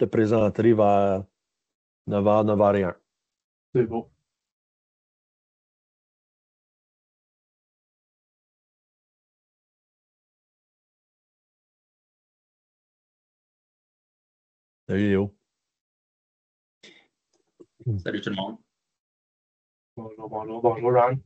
te présenterai vers 9h, 9h01. C'est bon. Salut Léo. Salut tout le monde. Bonjour, Ryan.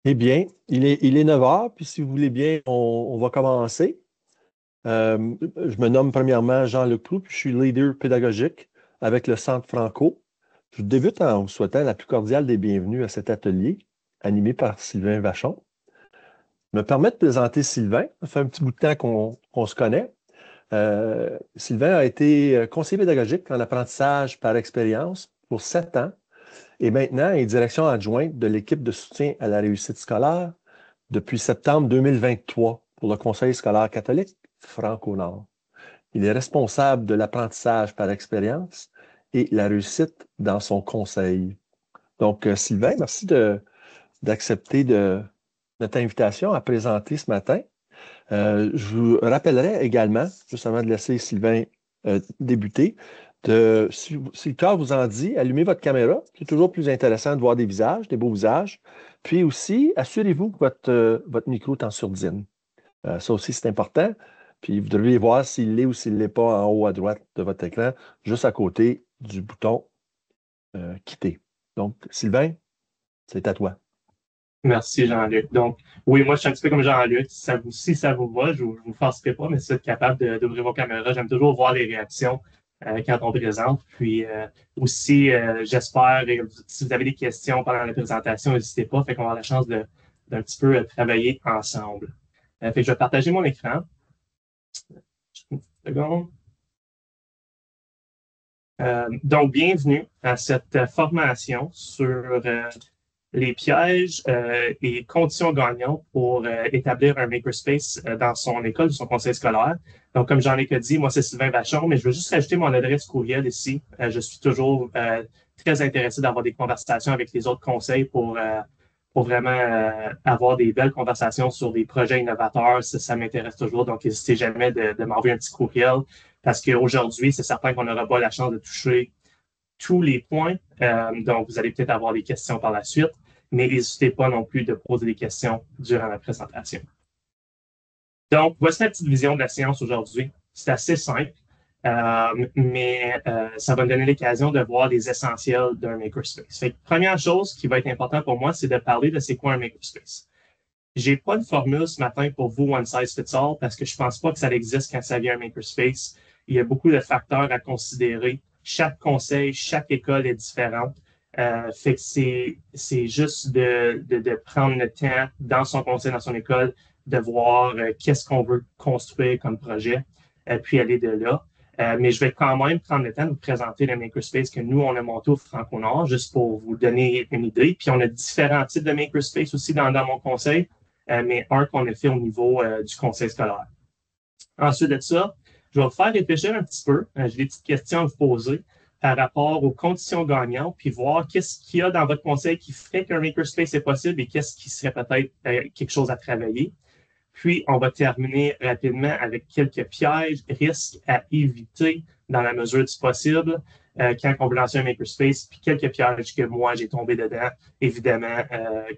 Eh bien, il est 9h, puis si vous voulez bien, on va commencer. Je me nomme premièrement Jean-Luc Proulx, puis je suis leader pédagogique avec le Centre Franco. Je débute en vous souhaitant la plus cordiale des bienvenues à cet atelier animé par Sylvain Vachon. Je me permets de présenter Sylvain. Ça fait un petit bout de temps qu'on se connaît. Sylvain a été conseiller pédagogique en apprentissage par expérience pour 7 ans et maintenant est direction adjointe de l'équipe de soutien à la réussite scolaire depuis septembre 2023 pour le Conseil scolaire catholique Franco-Nord. Il est responsable de l'apprentissage par expérience et la réussite dans son conseil. Donc, Sylvain, merci d'accepter notre invitation à présenter ce matin. Je vous rappellerai également, juste avant de laisser Sylvain débuter, si le cœur vous en dit, allumez votre caméra. C'est toujours plus intéressant de voir des visages, des beaux visages. Puis aussi, assurez-vous que votre micro est en sourdine. Ça aussi, c'est important. Puis vous devriez voir s'il l'est ou s'il ne l'est pas en haut à droite de votre écran, juste à côté du bouton Quitter. Donc, Sylvain, c'est à toi. Merci, Jean-Luc. Donc, oui, moi, je suis un petit peu comme Jean-Luc. Si ça vous va, je vous forcerai pas, mais si vous êtes capable d'ouvrir vos caméras, j'aime toujours voir les réactions quand on présente. Puis aussi, j'espère, si vous avez des questions pendant la présentation, n'hésitez pas. Fait qu'on va avoir la chance d'un petit peu travailler ensemble. Fait que je vais partager mon écran. Une petite seconde. Donc, bienvenue à cette formation sur les pièges et conditions gagnantes pour établir un makerspace dans son école ou son conseil scolaire. Donc, comme j'en ai que dit, moi, c'est Sylvain Vachon, mais je veux juste rajouter mon adresse courriel ici. Je suis toujours très intéressé d'avoir des conversations avec les autres conseils pour vraiment avoir des belles conversations sur des projets innovateurs. Ça m'intéresse toujours. Donc, n'hésitez jamais de m'envoyer un petit courriel parce qu'aujourd'hui, c'est certain qu'on n'aura pas la chance de toucher tous les points. Donc, vous allez peut-être avoir des questions par la suite, mais n'hésitez pas non plus de poser des questions durant la présentation. Donc, voici la petite vision de la séance aujourd'hui. C'est assez simple, mais ça va me donner l'occasion de voir les essentiels d'un makerspace. Fait que, première chose qui va être importante pour moi, c'est de parler de c'est quoi un makerspace. J'ai pas de formule ce matin pour vous one size fits all parce que je pense pas que ça existe quand ça vient un makerspace. Il y a beaucoup de facteurs à considérer. Chaque conseil, chaque école est différente. Fait que c'est juste de prendre le temps dans son conseil, dans son école, de voir qu'est-ce qu'on veut construire comme projet, puis aller de là. Mais je vais quand même prendre le temps de vous présenter le makerspace que nous, on a monté au Franco-Nord, juste pour vous donner une idée. Puis on a différents types de makerspace aussi dans mon conseil mais un qu'on a fait au niveau du conseil scolaire. Ensuite de ça, je vais vous faire réfléchir un petit peu. J'ai des petites questions à vous poser par rapport aux conditions gagnantes, puis voir qu'est-ce qu'il y a dans votre conseil qui fait qu'un makerspace est possible et qu'est-ce qui serait peut-être quelque chose à travailler. Puis, on va terminer rapidement avec quelques pièges, risques à éviter dans la mesure du possible quand on veut lancer un makerspace, puis quelques pièges que moi, j'ai tombé dedans, évidemment,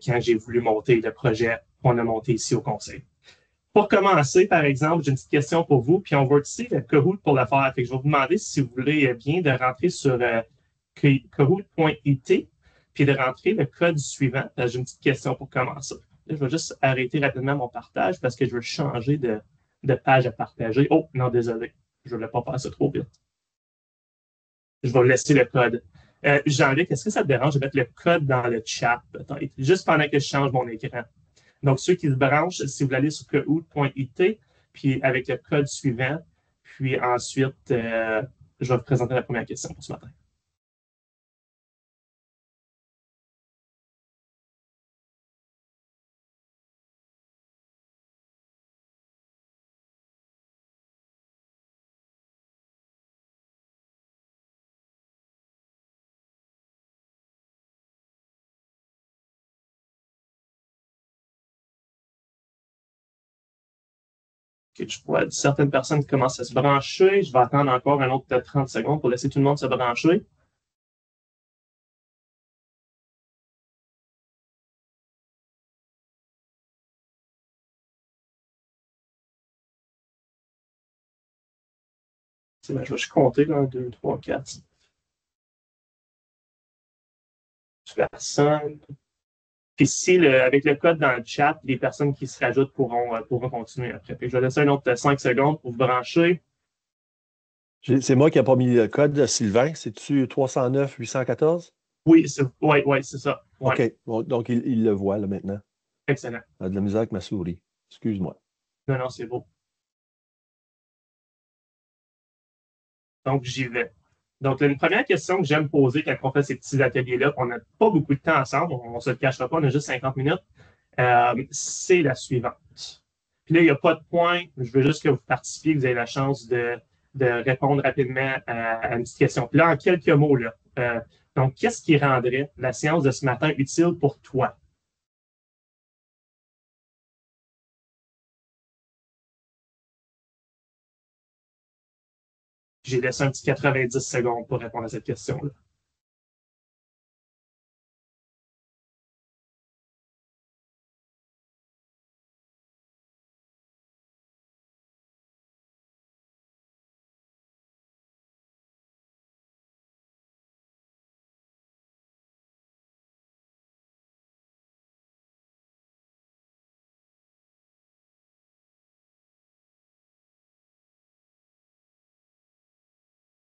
quand j'ai voulu monter le projet qu'on a monté ici au conseil. Pour commencer, par exemple, j'ai une petite question pour vous, puis on va utiliser le Kahoot pour le faire. Fait que je vais vous demander si vous voulez bien de rentrer sur kahoot.it, puis de rentrer le code suivant. J'ai une petite question pour commencer. Là, je vais juste arrêter rapidement mon partage parce que je veux changer de page à partager. Oh, non, désolé. Je ne voulais pas faire ça trop vite. Je vais laisser le code. Jean-Luc, est-ce que ça te dérange de mettre le code dans le chat, peut-être, juste pendant que je change mon écran? Donc, ceux qui se branchent, si vous allez sur kahoot.it, puis avec le code suivant, puis ensuite, je vais vous présenter la première question pour ce matin. Okay, je vois certaines personnes qui commencent à se brancher. Je vais attendre encore un autre 30 secondes pour laisser tout le monde se brancher. Ben, je vais juste compter. 1, 2, 3, 4. Personne. Puis si avec le code dans le chat, les personnes qui se rajoutent pourront continuer après. Puis je vais laisser un autre 5 secondes pour vous brancher. C'est moi qui n'ai pas mis le code, Sylvain. C'est-tu 309 814? Oui, c'est ça. Ouais, OK. Bon, donc, il le voit là, maintenant. excellent. Il a de la misère avec ma souris. Excuse-moi. Non, non, c'est beau. Donc, j'y vais. Donc, une première question que j'aime poser quand on fait ces petits ateliers-là, on n'a pas beaucoup de temps ensemble, on ne se le cachera pas, on a juste 50 minutes, c'est la suivante. Puis là, il n'y a pas de point, je veux juste que vous participiez, que vous ayez la chance de répondre rapidement à une petite question. Puis là, en quelques mots, là, donc, qu'est-ce qui rendrait la séance de ce matin utile pour toi? J'ai laissé un petit 90 secondes pour répondre à cette question-là.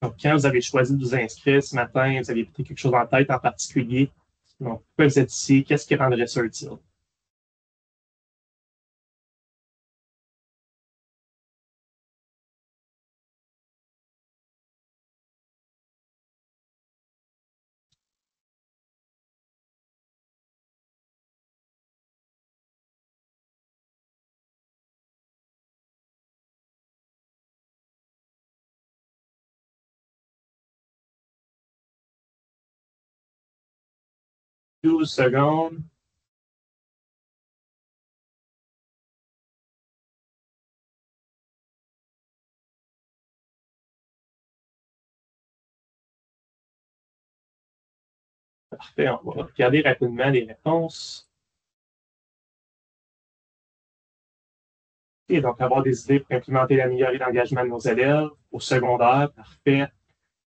Donc, quand vous avez choisi de vous inscrire ce matin, vous avez peut-être quelque chose en tête en particulier. Donc, pourquoi vous êtes ici? Qu'est-ce qui rendrait ça utile? Douze secondes. Parfait, on va regarder rapidement les réponses. Et donc, avoir des idées pour implémenter et améliorer l'engagement de nos élèves au secondaire, parfait.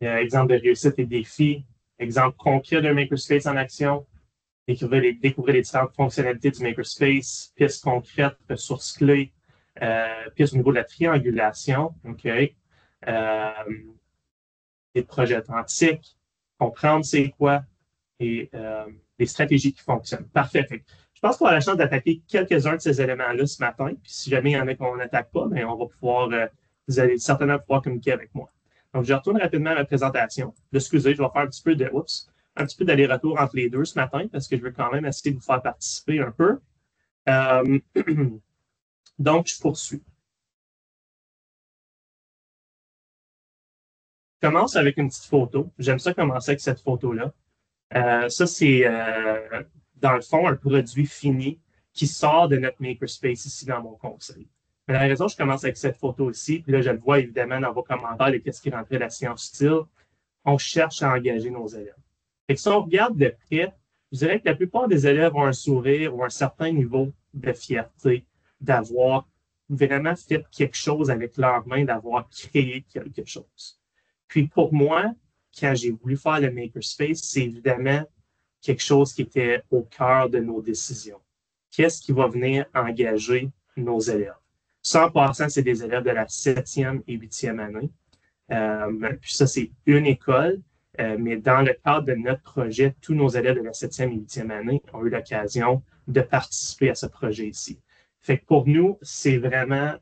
Exemple de réussite et défis. Exemple concret d'un makerspace en action. Découvrir les différentes fonctionnalités du makerspace. Pistes concrètes, ressources clés. Pistes au niveau de la triangulation. OK. Des projets authentiques. Comprendre c'est quoi. Et des stratégies qui fonctionnent. Parfait. Je pense qu'on a la chance d'attaquer quelques-uns de ces éléments-là ce matin. Puis si jamais il y en a qu'on n'attaque pas, bien, on va pouvoir, vous allez certainement pouvoir communiquer avec moi. Donc, je retourne rapidement à ma présentation. Excusez, je vais faire un petit peu d'aller-retour entre les deux ce matin parce que je veux quand même essayer de vous faire participer un peu. Donc, je poursuis. Je commence avec une petite photo. J'aime ça commencer avec cette photo-là. Ça, c'est dans le fond un produit fini qui sort de notre makerspace ici dans mon conseil. Mais la raison, je commence avec cette photo ici, puis là, je le vois évidemment dans vos commentaires de qu'est-ce qui rentrait la science utile. On cherche à engager nos élèves. Et si on regarde de près, je dirais que la plupart des élèves ont un sourire ou un certain niveau de fierté d'avoir vraiment fait quelque chose avec leurs mains, d'avoir créé quelque chose. Puis pour moi, quand j'ai voulu faire le makerspace, c'est évidemment quelque chose qui était au cœur de nos décisions. Qu'est-ce qui va venir engager nos élèves? Ça, en passant, c'est des élèves de la 7e et 8e année. Puis ça, c'est une école, mais dans le cadre de notre projet, tous nos élèves de la 7e et 8e année ont eu l'occasion de participer à ce projet ici. Fait que pour nous, c'est vraiment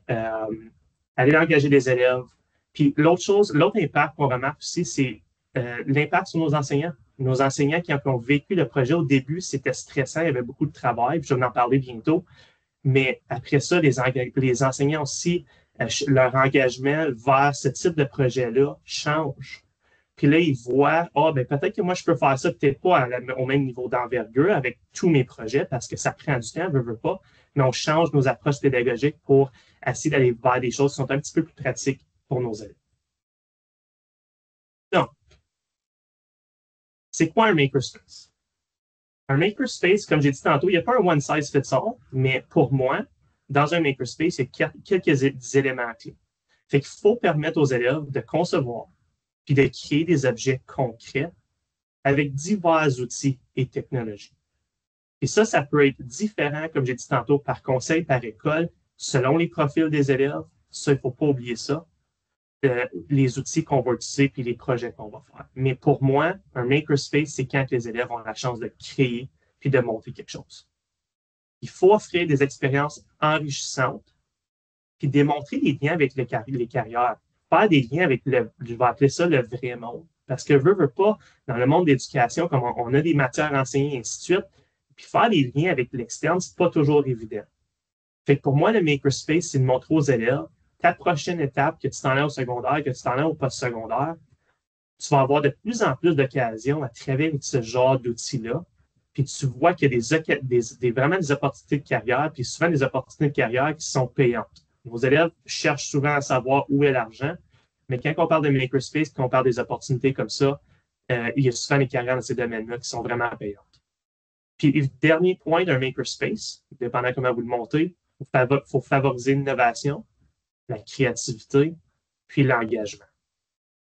aller engager les élèves. Puis l'autre chose, l'autre impact qu'on remarque aussi, c'est l'impact sur nos enseignants. Nos enseignants qui ont vécu le projet au début, c'était stressant, il y avait beaucoup de travail, puis je vais en parler bientôt. Mais après ça, les enseignants aussi, leur engagement vers ce type de projet-là change. Puis là, ils voient, ben peut-être que moi, je peux faire ça, peut-être pas au même niveau d'envergure avec tous mes projets, parce que ça prend du temps, veut pas, mais on change nos approches pédagogiques pour essayer d'aller vers des choses qui sont un petit peu plus pratiques pour nos élèves. Donc, c'est quoi un makerspace? Un makerspace, comme j'ai dit tantôt, il n'y a pas un one size fits all, mais pour moi, dans un makerspace, il y a quelques éléments clés. Fait qu'il faut permettre aux élèves de concevoir puis de créer des objets concrets avec divers outils et technologies. Et ça peut être différent, comme j'ai dit tantôt, par conseil, par école, selon les profils des élèves. Ça, il ne faut pas oublier ça. Les outils qu'on va utiliser puis les projets qu'on va faire. Mais pour moi, un makerspace, c'est quand les élèves ont la chance de créer puis de monter quelque chose. Il faut offrir des expériences enrichissantes puis démontrer les liens avec les carrières. Faire des liens avec je vais appeler ça le vrai monde. Parce que veut pas, dans le monde d'éducation, comme on a des matières enseignées et ainsi de suite, puis faire des liens avec l'externe, c'est pas toujours évident. Fait que pour moi, le makerspace, c'est de montrer aux élèves ta prochaine étape, que tu t'en ailles au secondaire, que tu t'en ailles au post-secondaire, tu vas avoir de plus en plus d'occasions à travailler avec ce genre d'outils-là. Puis tu vois qu'il y a vraiment des opportunités de carrière, puis souvent des opportunités de carrière qui sont payantes. Nos élèves cherchent souvent à savoir où est l'argent, mais quand on parle de makerspace, quand on parle des opportunités comme ça, il y a souvent des carrières dans ces domaines-là qui sont vraiment payantes. Puis le dernier point d'un makerspace, dépendant comment vous le montez, il faut favoriser l'innovation, la créativité, puis l'engagement.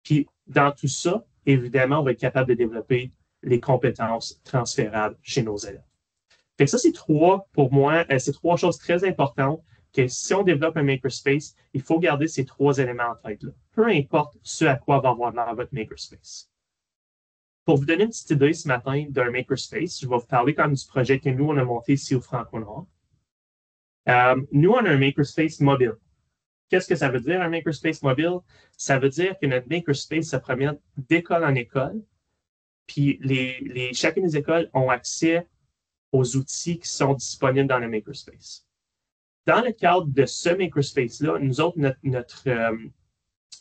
Puis dans tout ça, évidemment, on va être capable de développer les compétences transférables chez nos élèves. Fait que ça, pour moi, c'est trois choses très importantes que si on développe un makerspace, il faut garder ces 3 éléments en tête, là. Peu importe ce à quoi va avoir l'air votre makerspace. Pour vous donner une petite idée ce matin d'un makerspace, je vais vous parler quand même du projet que nous, on a monté ici au Franco-Nord. Nous, on a un makerspace mobile. Qu'est-ce que ça veut dire, un makerspace mobile? Ça veut dire que notre makerspace se promène d'école en école, puis chacune des écoles ont accès aux outils qui sont disponibles dans le makerspace. Dans le cadre de ce makerspace-là, nous autres,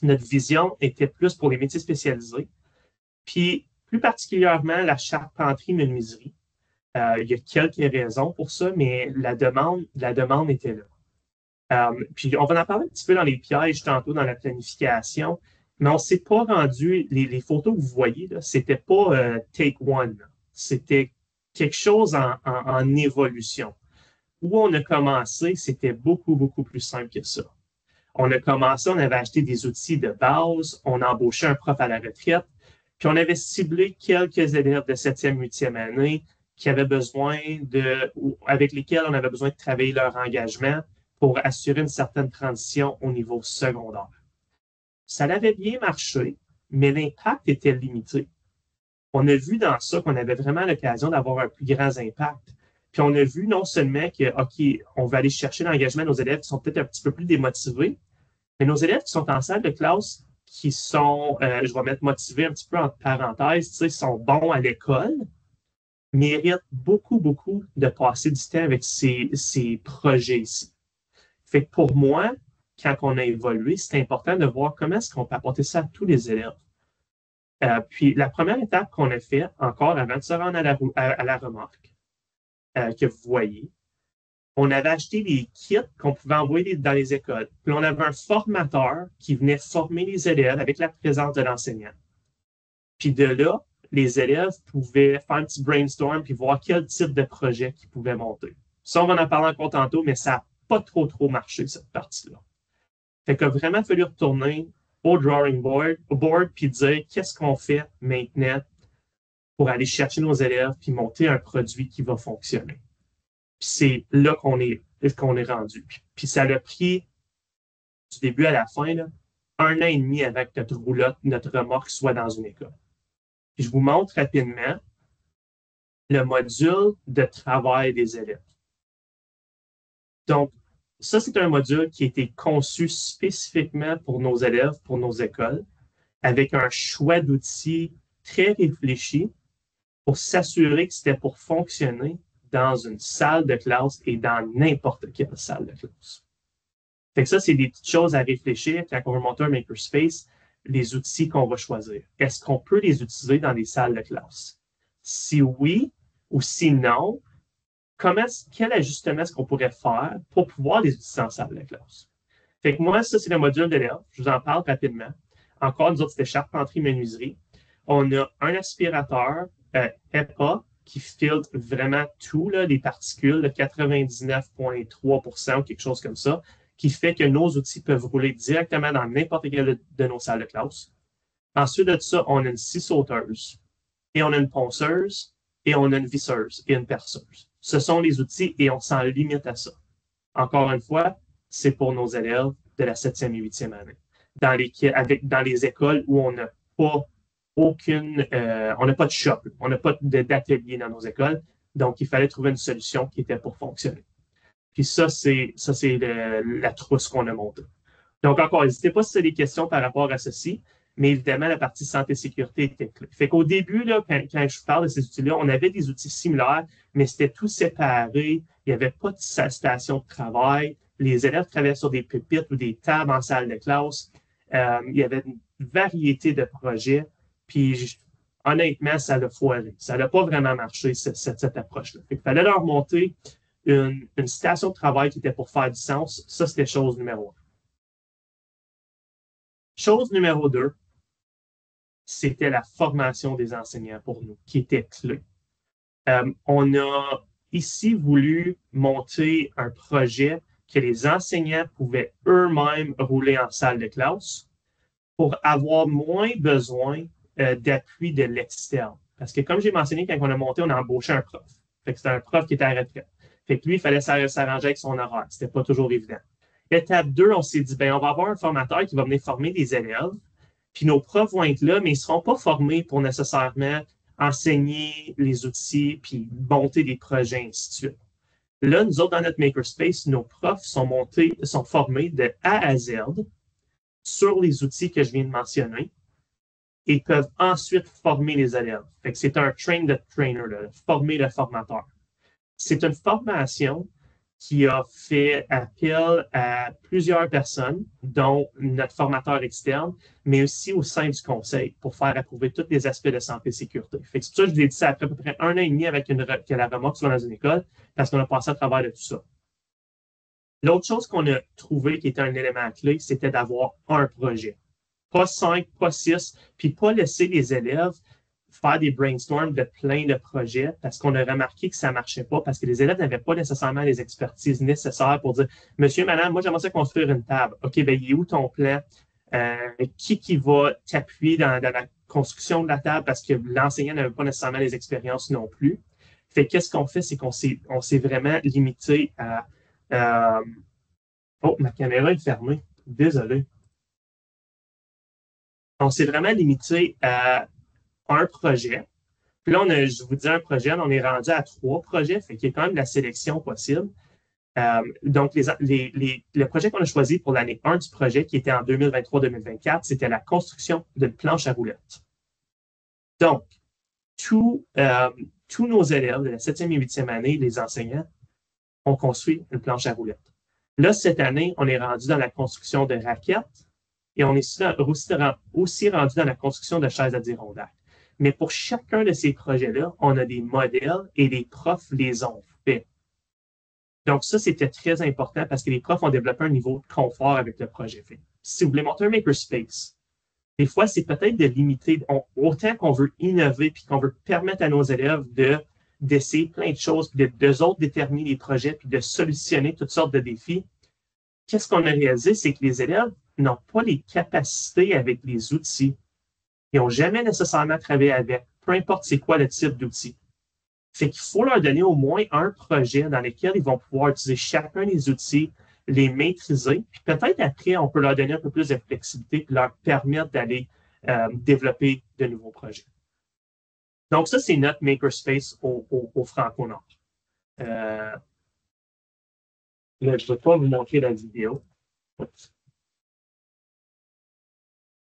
notre vision était plus pour les métiers spécialisés, puis plus particulièrement la charpenterie-menuiserie. Il y a quelques raisons pour ça, mais la demande était là. Puis on va en parler un petit peu dans les pièges tantôt dans la planification, mais on ne s'est pas rendu, les photos que vous voyez, c'était pas take one, c'était quelque chose en évolution. Où on a commencé, c'était beaucoup, beaucoup plus simple que ça. On a commencé, on avait acheté des outils de base, on a embauché un prof à la retraite, puis on avait ciblé quelques élèves de 7e, 8e année qui avaient besoin avec lesquels on avait besoin de travailler leur engagement pour assurer une certaine transition au niveau secondaire. Ça avait bien marché, mais l'impact était limité. On a vu dans ça qu'on avait vraiment l'occasion d'avoir un plus grand impact. Puis on a vu non seulement que, OK, on va aller chercher l'engagement de nos élèves qui sont peut-être un petit peu plus démotivés, mais nos élèves qui sont en salle de classe, qui sont, je vais mettre motivés un petit peu entre parenthèses, tu sais, sont bons à l'école, méritent beaucoup, beaucoup de passer du temps avec ces projets-ci. Fait que pour moi, quand on a évolué, c'est important de voir comment est-ce qu'on peut apporter ça à tous les élèves. Puis la première étape qu'on a fait, encore avant de se rendre à la remorque, que vous voyez, on avait acheté des kits qu'on pouvait envoyer dans les écoles. Puis on avait un formateur qui venait former les élèves avec la présence de l'enseignant. Puis de là, les élèves pouvaient faire un petit brainstorm puis voir quel type de projet qu'ils pouvaient monter. Ça, on va en parler encore tantôt, mais ça n'a pas trop marché, cette partie-là. Fait qu'il a vraiment fallu retourner au drawing board puis dire qu'est-ce qu'on fait maintenant pour aller chercher nos élèves puis monter un produit qui va fonctionner. Puis c'est là qu'on est rendu. Puis ça l'a pris du début à la fin, là, 1 an et demi avant que notre roulotte, notre remorque soit dans une école. Puis je vous montre rapidement le module de travail des élèves. Donc, ça, c'est un module qui a été conçu spécifiquement pour nos élèves, pour nos écoles, avec un choix d'outils très réfléchi pour s'assurer que c'était pour fonctionner dans une salle de classe et dans n'importe quelle salle de classe. Fait que ça, c'est des petites choses à réfléchir quand on veut monter un makerspace, les outils qu'on va choisir. Est-ce qu'on peut les utiliser dans des salles de classe? Si oui ou si non, quel ajustement est-ce qu'on pourrait faire pour pouvoir les utiliser en salle de classe? Fait que moi, ça, c'est le module d'élèves. Je vous en parle rapidement. Encore, nous autres, c'était charpenterie-menuiserie. On a un aspirateur HEPA qui filtre vraiment tout, là, les particules, 99,3% ou quelque chose comme ça, qui fait que nos outils peuvent rouler directement dans n'importe quelle de nos salles de classe. Ensuite de ça, on a une scie sauteuse, et on a une ponceuse, et on a une visseuse et une perceuse. Ce sont les outils et on s'en limite à ça. Encore une fois, c'est pour nos élèves de la 7e et 8e année. Dans les écoles où on n'a pas on n'a pas de shop, on n'a pas d'atelier dans nos écoles. Donc, il fallait trouver une solution qui était pour fonctionner. Puis ça, c'est la trousse qu'on a montée. Donc, encore, n'hésitez pas si vous avez des questions par rapport à ceci, mais évidemment, la partie santé-sécurité était clé. Fait qu'au début, là, quand je parle de ces outils-là, on avait des outils similaires, mais c'était tout séparé. Il n'y avait pas de station de travail. Les élèves travaillaient sur des pupitres ou des tables en salle de classe. Il y avait une variété de projets. Puis, honnêtement, ça l'a foiré. Ça n'a pas vraiment marché, cette approche-là. Il fallait leur monter une station de travail qui était pour faire du sens. Ça, c'était chose numéro 1. Chose numéro 2, c'était la formation des enseignants pour nous, qui était clé. On a ici voulu monter un projet que les enseignants pouvaient eux-mêmes rouler en salle de classe pour avoir moins besoin d'appui de l'externe. Parce que comme j'ai mentionné, quand on a monté, on a embauché un prof. Fait que c'était un prof qui était à la retraite. Fait que lui, il fallait s'arranger avec son horaire. C'était pas toujours évident. Étape 2, on s'est dit, ben, on va avoir un formateur qui va venir former des élèves. Puis nos profs vont être là, mais ils ne seront pas formés pour nécessairement enseigner les outils puis monter des projets, ainsi de suite. Là, nous autres, dans notre Makerspace, nos profs sont formés de A à Z sur les outils que je viens de mentionner et peuvent ensuite former les élèves. Fait que c'est un train the trainer, là, former le formateur. C'est une formation qui a fait appel à plusieurs personnes, dont notre formateur externe, mais aussi au sein du conseil pour faire approuver tous les aspects de santé et sécurité. Fait que c'est pour ça que je vous ai dit ça après à peu près 1 an et demi avec que la remorque soit dans une école, parce qu'on a passé à travers de tout ça. L'autre chose qu'on a trouvé qui était un élément clé, c'était d'avoir un projet. Pas 5, pas 6, puis pas laisser les élèves faire des brainstorms de plein de projets parce qu'on a remarqué que ça ne marchait pas, parce que les élèves n'avaient pas nécessairement les expertises nécessaires pour dire Monsieur, madame, moi j'aimerais ça construire une table. OK, ben il est où ton plan? Qui va t'appuyer dans la construction de la table parce que l'enseignant n'avait pas nécessairement les expériences non plus. Fait qu'est-ce qu'on fait, c'est qu'on s'est vraiment limité à oh, ma caméra est fermée. Désolé. On s'est vraiment limité à un projet. Puis là, je vous dis un projet, on est rendu à 3 projets, fait qu'il y a quand même de la sélection possible. Donc, le projet qu'on a choisi pour l'année 1 du projet, qui était en 2023-2024, c'était la construction d'une planche à roulettes. Donc, tous nos élèves de la 7e et 8e année, les enseignants, ont construit une planche à roulettes. Là, cette année, on est rendu dans la construction de raquettes et on est aussi rendu dans la construction de chaises à dirondelles. Mais pour chacun de ces projets-là, on a des modèles et les profs les ont faits. Donc, ça, c'était très important parce que les profs ont développé un niveau de confort avec le projet fait. Si vous voulez monter un makerspace, des fois, c'est peut-être de limiter, autant qu'on veut innover puis qu'on veut permettre à nos élèves d'essayer plein de choses, puis d'eux autres déterminer les projets, puis de solutionner toutes sortes de défis. Qu'est-ce qu'on a réalisé, c'est que les élèves n'ont pas les capacités avec les outils. Ils n'ont jamais nécessairement travaillé avec, peu importe c'est quoi le type d'outil. Fait qu'il faut leur donner au moins un projet dans lequel ils vont pouvoir utiliser chacun des outils, les maîtriser, puis peut-être après, on peut leur donner un peu plus de flexibilité, puis leur permettre d'aller développer de nouveaux projets. Donc, ça, c'est notre makerspace au Franco-Nord. Là, je ne vais pas vous montrer la vidéo.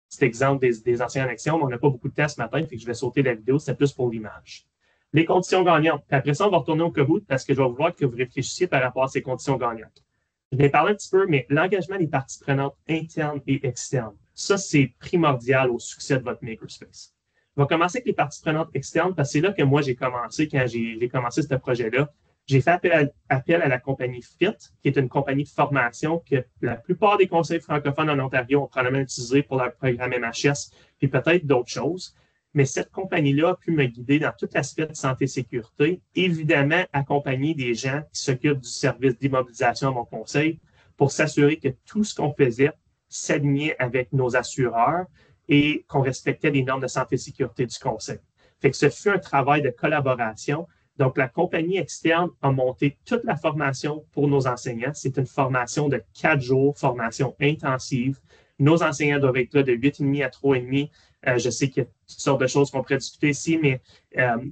Cet exemple des anciennes actions, mais on n'a pas beaucoup de temps ce matin, fait que je vais sauter la vidéo, c'est plus pour l'image. Les conditions gagnantes. Puis après ça, on va retourner au Kahoot parce que je vais vouloir que vous réfléchissiez par rapport à ces conditions gagnantes. Je vais parler un petit peu, mais l'engagement des parties prenantes internes et externes, ça, c'est primordial au succès de votre makerspace. On va commencer avec les parties prenantes externes parce que c'est là que moi, j'ai commencé quand j'ai commencé ce projet-là. J'ai fait appel à la compagnie FIT, qui est une compagnie de formation que la plupart des conseils francophones en Ontario ont probablement utilisé pour leur programme MHS, puis peut-être d'autres choses. Mais cette compagnie-là a pu me guider dans tout l'aspect de santé et sécurité, évidemment accompagner des gens qui s'occupent du service d'immobilisation à mon conseil pour s'assurer que tout ce qu'on faisait s'alignait avec nos assureurs et qu'on respectait les normes de santé et sécurité du conseil. Fait que ce fut un travail de collaboration. Donc, la compagnie externe a monté toute la formation pour nos enseignants. C'est une formation de 4 jours, formation intensive. Nos enseignants doivent être là de 8,5 à 3,5. Je sais qu'il y a toutes sortes de choses qu'on pourrait discuter ici, mais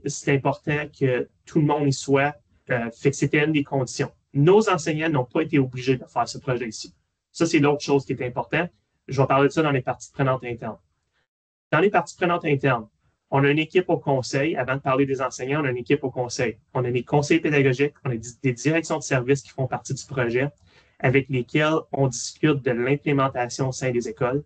c'est important que tout le monde y soit. Fait que c'était une des conditions. Nos enseignants n'ont pas été obligés de faire ce projet ici. Ça, c'est l'autre chose qui est importante. Je vais parler de ça dans les parties prenantes internes. Dans les parties prenantes internes, on a une équipe au conseil. Avant de parler des enseignants, on a une équipe au conseil. On a des conseils pédagogiques, on a des directions de services qui font partie du projet, avec lesquels on discute de l'implémentation au sein des écoles,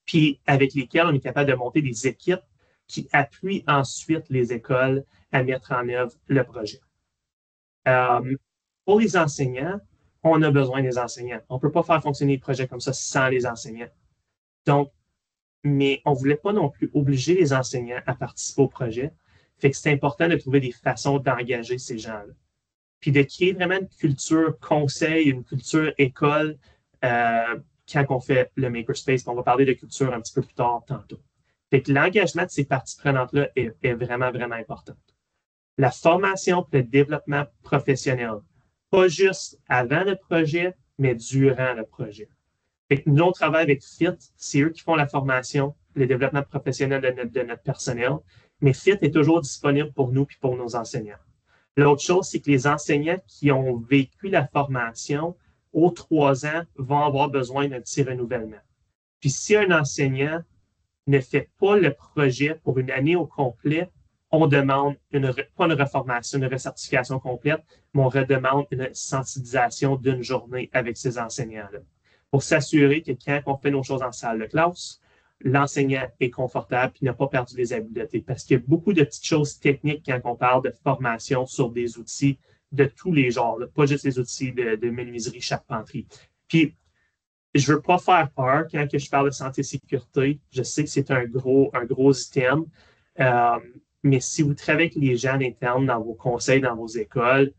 puis avec lesquels on est capable de monter des équipes qui appuient ensuite les écoles à mettre en œuvre le projet. Pour les enseignants, on a besoin des enseignants. On ne peut pas faire fonctionner le projet comme ça sans les enseignants. Donc, mais on ne voulait pas non plus obliger les enseignants à participer au projet. Fait que c'est important de trouver des façons d'engager ces gens-là. Puis de créer vraiment une culture conseil, une culture école quand on fait le makerspace. On va parler de culture un petit peu plus tard tantôt. Fait que l'engagement de ces parties prenantes-là est vraiment, vraiment important. La formation pour le développement professionnel. Pas juste avant le projet, mais durant le projet. Fait que nous, on travaille avec FIT, c'est eux qui font la formation, le développement professionnel de notre personnel, mais FIT est toujours disponible pour nous et pour nos enseignants. L'autre chose, c'est que les enseignants qui ont vécu la formation aux 3 ans vont avoir besoin d'un petit renouvellement. Puis si un enseignant ne fait pas le projet pour une année au complet, on demande pas une reformation, une recertification complète, mais on redemande une sensibilisation d'une journée avec ces enseignants-là pour s'assurer que quand on fait nos choses en salle de classe, l'enseignant est confortable et n'a pas perdu les habiletés. Parce qu'il y a beaucoup de petites choses techniques quand on parle de formation sur des outils de tous les genres, là, pas juste les outils de menuiserie, charpenterie. Puis, je veux pas faire peur quand je parle de santé et sécurité. Je sais que c'est un gros item. Euh, mais si vous travaillez avec les gens internes dans vos conseils, dans vos écoles,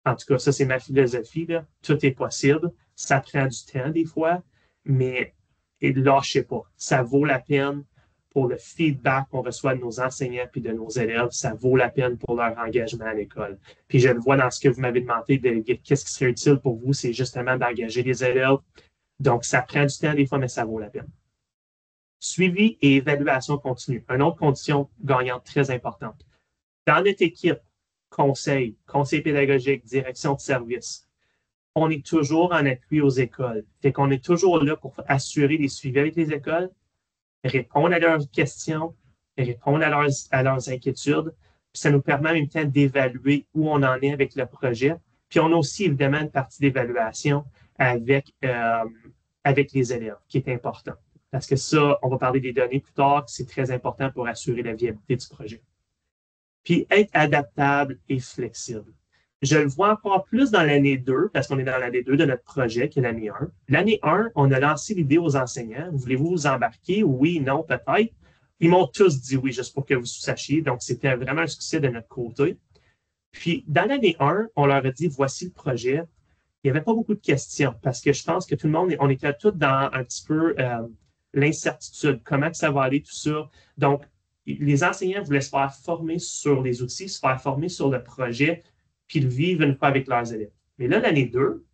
en tout cas, ça, c'est ma philosophie, là. Tout est possible. Ça prend du temps des fois, mais lâchez pas. Ça vaut la peine pour le feedback qu'on reçoit de nos enseignants puis de nos élèves. Ça vaut la peine pour leur engagement à l'école. Puis je le vois dans ce que vous m'avez demandé de qu'est-ce qui serait utile pour vous, c'est justement d'engager les élèves. Donc, ça prend du temps des fois, mais ça vaut la peine. Suivi et évaluation continue. Une autre condition gagnante très importante. Dans notre équipe, conseil pédagogique, direction de service, on est toujours en appui aux écoles. Fait qu'on est toujours là pour assurer les suivis avec les écoles, répondre à leurs questions, répondre à leurs inquiétudes. Puis ça nous permet en même temps d'évaluer où on en est avec le projet. Puis on a aussi évidemment une partie d'évaluation avec les élèves, qui est important. Parce que ça, on va parler des données plus tard, c'est très important pour assurer la viabilité du projet. Puis être adaptable et flexible. Je le vois encore plus dans l'année 2, parce qu'on est dans l'année 2 de notre projet, qui est l'année 1. L'année 1, on a lancé l'idée aux enseignants. Voulez-vous vous embarquer? Oui, non, peut-être. Ils m'ont tous dit oui, juste pour que vous sachiez. Donc, c'était vraiment un succès de notre côté. Puis, dans l'année 1, on leur a dit, voici le projet. Il n'y avait pas beaucoup de questions parce que je pense que tout le monde, on était tous dans un petit peu l'incertitude. Comment que ça va aller, tout ça. Donc, les enseignants voulaient se faire former sur les outils, se faire former sur le projet, puis le vivre une fois avec leurs élèves. Mais là, l'année 2,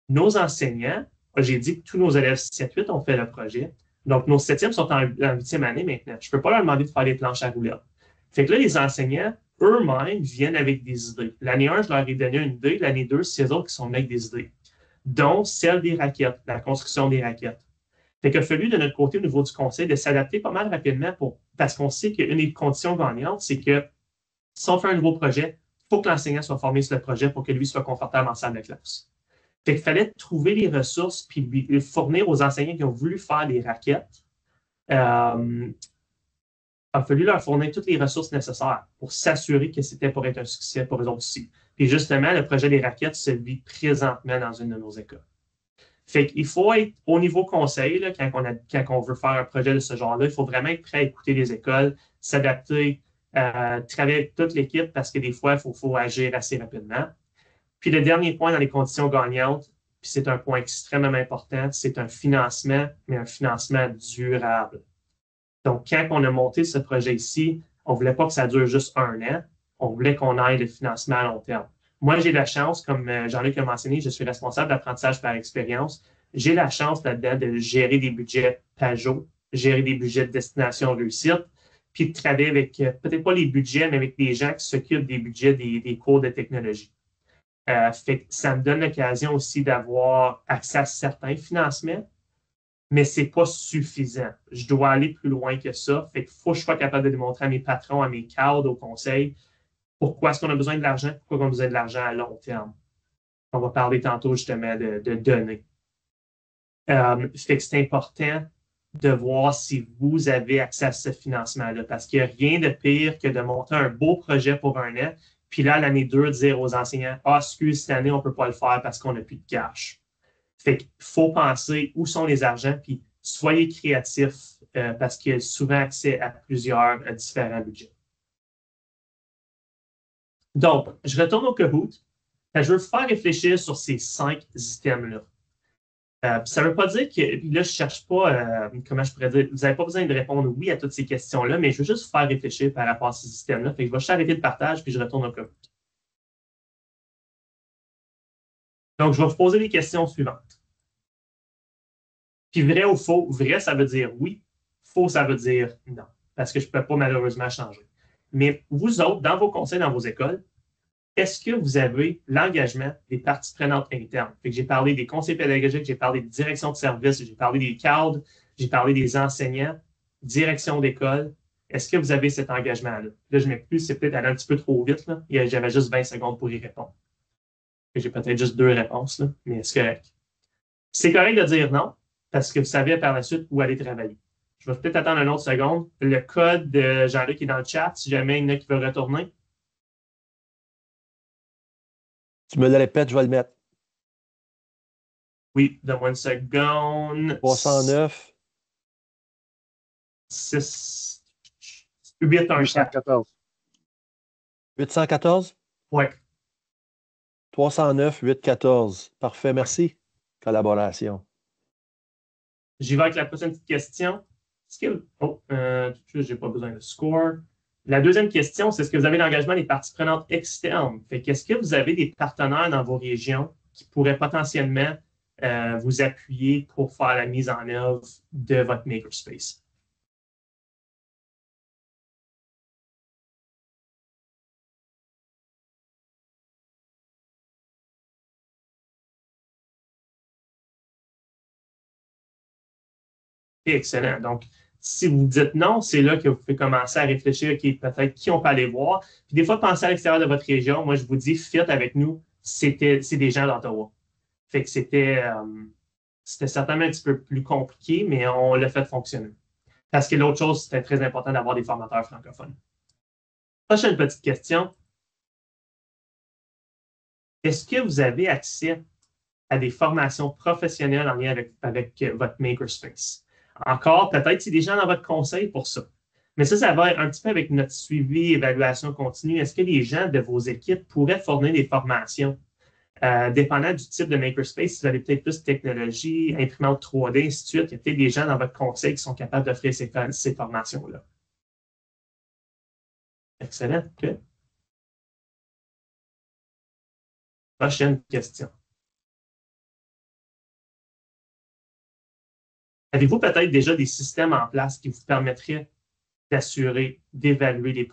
nos enseignants, j'ai dit que tous nos élèves 7-8 ont fait le projet. Donc, nos 7e sont en 8e année maintenant. Je ne peux pas leur demander de faire des planches à roulettes. Fait que là, les enseignants, eux-mêmes, viennent avec des idées. L'année 1, je leur ai donné une idée. L'année 2, c'est eux autres qui sont avec des idées, dont celle des raquettes, la construction des raquettes. Fait qu'il a fallu, de notre côté, au niveau du conseil, de s'adapter pas mal rapidement parce qu'on sait qu'une des conditions gagnantes, c'est que si on fait un nouveau projet, il faut que l'enseignant soit formé sur le projet pour que lui soit confortable en salle de classe. Fait qu'il fallait trouver les ressources puis lui fournir aux enseignants qui ont voulu faire des raquettes. Il a fallu leur fournir toutes les ressources nécessaires pour s'assurer que c'était pour être un succès pour eux autres aussi. Puis justement, le projet des raquettes se vit présentement dans une de nos écoles. Fait qu'il faut être au niveau conseil, là, quand on veut faire un projet de ce genre-là, il faut vraiment être prêt à écouter les écoles, s'adapter, travailler avec toute l'équipe parce que des fois, il faut agir assez rapidement. Puis le dernier point dans les conditions gagnantes, puis c'est un point extrêmement important, c'est un financement, mais un financement durable. Donc, quand on a monté ce projet ici, on ne voulait pas que ça dure juste un an, on voulait qu'on aille le financement à long terme. Moi, j'ai la chance, comme Jean-Luc a mentionné, je suis responsable d'apprentissage par expérience. J'ai la chance là-dedans de gérer des budgets Pajot, gérer des budgets de destination réussite, puis de travailler avec, peut-être pas les budgets, mais avec des gens qui s'occupent des budgets des cours de technologie. Fait que ça me donne l'occasion aussi d'avoir accès à certains financements, mais ce n'est pas suffisant. Je dois aller plus loin que ça. Fait qu'il faut que je sois capable de démontrer à mes patrons, à mes cadres, au conseil, pourquoi est-ce qu'on a besoin de l'argent, pourquoi on a besoin de l'argent à long terme. On va parler tantôt justement de données. Fait que c'est important de voir si vous avez accès à ce financement-là, parce qu'il n'y a rien de pire que de monter un beau projet pour un an, puis là, l'année 2, dire aux enseignants, ah, excuse, cette année, on ne peut pas le faire parce qu'on n'a plus de cash. Fait qu'il faut penser où sont les argents, puis soyez créatifs parce qu'il y a souvent accès à plusieurs différents budgets. Donc, je retourne au Kahoot. Je veux vous faire réfléchir sur ces 5 items-là. Ça ne veut pas dire que, puis là, je ne cherche pas, comment je pourrais dire, vous n'avez pas besoin de répondre oui à toutes ces questions-là, mais je veux juste vous faire réfléchir par rapport à ce système-là. Fait que je vais juste arrêter le partage, puis je retourne au code. Donc, je vais vous poser les questions suivantes. Puis vrai ou faux, vrai, ça veut dire oui, faux, ça veut dire non, parce que je ne peux pas malheureusement changer. Mais vous autres, dans vos conseils, dans vos écoles, est-ce que vous avez l'engagement des parties prenantes internes? Fait que j'ai parlé des conseils pédagogiques, j'ai parlé des directions de services, j'ai parlé des cadres, j'ai parlé des enseignants, direction d'école. Est-ce que vous avez cet engagement-là? Là, je m'excuse, c'est peut-être allé un petit peu trop vite. Là. J'avais juste 20 secondes pour y répondre. J'ai peut-être juste deux réponses, là, mais c'est correct. C'est correct de dire non, parce que vous savez par la suite où aller travailler. Je vais peut-être attendre une autre seconde. Le code de Jean-Luc est dans le chat, si jamais il y en a qui veut retourner. Tu me le répètes, je vais le mettre. Oui, donne-moi une seconde. 309, 6, 8, 1, 4. 814. 814, Ouais. 309, 814. Parfait, merci. Collaboration. J'y vais avec la prochaine petite question. Oh, j'ai pas besoin de score. La deuxième question, c'est est-ce que vous avez l'engagement des parties prenantes externes? Fait qu'est-ce que vous avez des partenaires dans vos régions qui pourraient potentiellement vous appuyer pour faire la mise en œuvre de votre makerspace? Excellent. Donc, si vous dites non, c'est là que vous pouvez commencer à réfléchir, OK, peut-être qui on peut aller voir. Puis des fois, pensez à l'extérieur de votre région. Moi, je vous dis, fit avec nous, c'est des gens d'Ottawa. Fait que c'était certainement un petit peu plus compliqué, mais on l'a fait fonctionner. Parce que l'autre chose, c'était très important d'avoir des formateurs francophones. Prochaine petite question. Est-ce que vous avez accès à des formations professionnelles en lien avec votre makerspace? Encore, peut-être c'est des gens dans votre conseil pour ça. Mais ça va être un petit peu avec notre suivi, évaluation continue. Est-ce que les gens de vos équipes pourraient fournir des formations? Dépendant du type de makerspace, si vous avez peut-être plus de technologie, imprimante 3D, ainsi de suite, il y a peut-être des gens dans votre conseil qui sont capables d'offrir ces formations-là. Excellent. Okay. Prochaine question. Avez-vous peut-être déjà des systèmes en place qui vous permettraient d'assurer, d'évaluer les